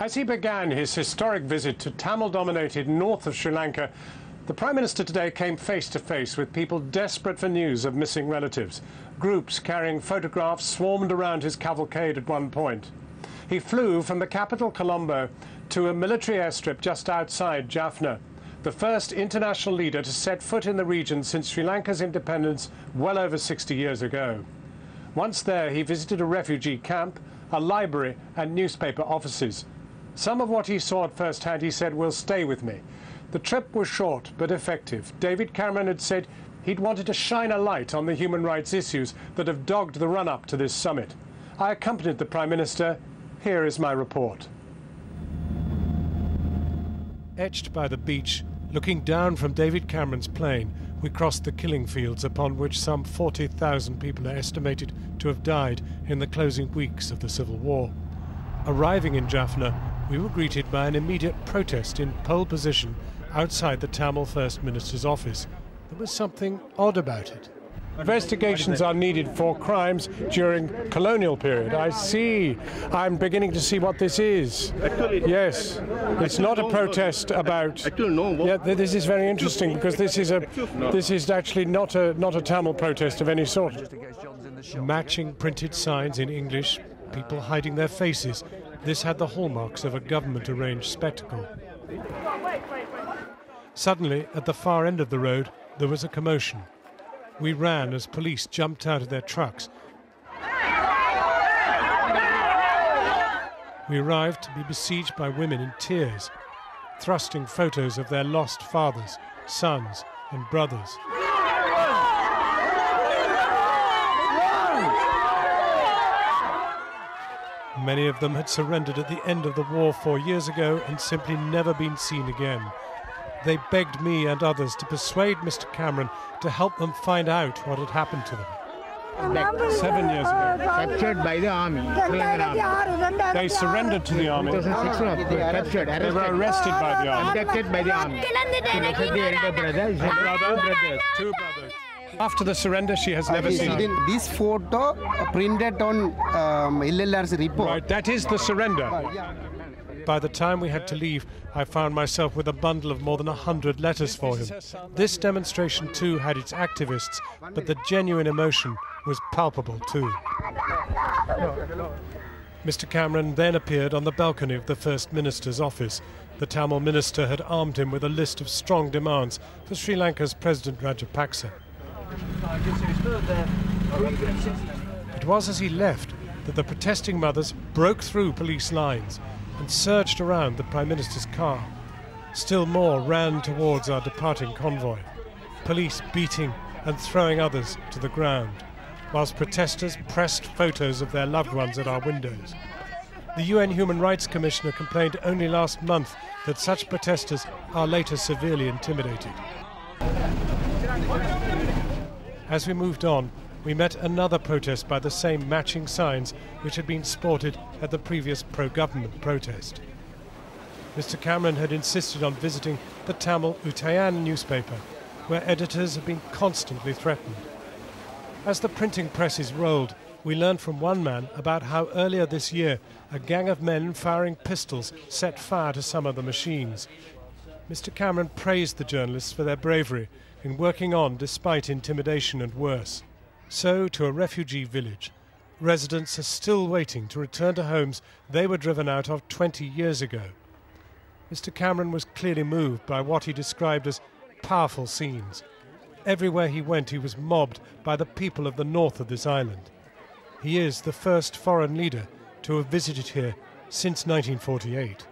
As he began his historic visit to Tamil-dominated north of Sri Lanka, the Prime Minister today came face to face with people desperate for news of missing relatives. Groups carrying photographs swarmed around his cavalcade at one point. He flew from the capital, Colombo, to a military airstrip just outside Jaffna, the first international leader to set foot in the region since Sri Lanka's independence well over 60 years ago. Once there, he visited a refugee camp, a library and newspaper offices. Some of what he saw at first hand, he said, will stay with me. The trip was short but effective. David Cameron had said he'd wanted to shine a light on the human rights issues that have dogged the run-up to this summit. I accompanied the Prime Minister. Here is my report. Etched by the beach, looking down from David Cameron's plane, we crossed the killing fields upon which some 40,000 people are estimated to have died in the closing weeks of the Civil War. Arriving in Jaffna, we were greeted by an immediate protest in pole position outside the Tamil First Minister's office. There was something odd about it. Investigations are needed for crimes during colonial period. I see. I'm beginning to see what this is. Actually, yes, it's not a protest about. Actually, no. Yeah, this is very interesting because this is actually not a Tamil protest of any sort. Matching printed signs in English, people hiding their faces. This had the hallmarks of a government-arranged spectacle. Suddenly, at the far end of the road, there was a commotion. We ran as police jumped out of their trucks. We arrived to be besieged by women in tears, thrusting photos of their lost fathers, sons and brothers. Many of them had surrendered at the end of the war 4 years ago and simply never been seen again. They begged me and others to persuade Mr. Cameron to help them find out what had happened to them. 7 years ago. Captured by the army. They surrendered to the army. 2006, captured, arrested. They were arrested by the army. Abducted by the army. Two brothers. After the surrender, she has never seen him. This photo printed on LLR's report. Right, that is the surrender. By the time we had to leave, I found myself with a bundle of more than 100 letters for him. This demonstration too had its activists, but the genuine emotion was palpable too. Mr. Cameron then appeared on the balcony of the First Minister's office. The Tamil minister had armed him with a list of strong demands for Sri Lanka's President Rajapaksa. It was as he left that the protesting mothers broke through police lines and surged around the Prime Minister's car. Still more ran towards our departing convoy, police beating and throwing others to the ground, whilst protesters pressed photos of their loved ones at our windows. The UN Human Rights Commissioner complained only last month that such protesters are later severely intimidated. As we moved on, we met another protest by the same matching signs which had been sported at the previous pro-government protest. Mr. Cameron had insisted on visiting the Tamil Utayan newspaper, where editors have been constantly threatened. As the printing presses rolled, we learned from one man about how earlier this year a gang of men firing pistols set fire to some of the machines. Mr. Cameron praised the journalists for their bravery in working on despite intimidation and worse. So, to a refugee village, residents are still waiting to return to homes they were driven out of 20 years ago. Mr. Cameron was clearly moved by what he described as powerful scenes. Everywhere he went, he was mobbed by the people of the north of this island. He is the first foreign leader to have visited here since 1948.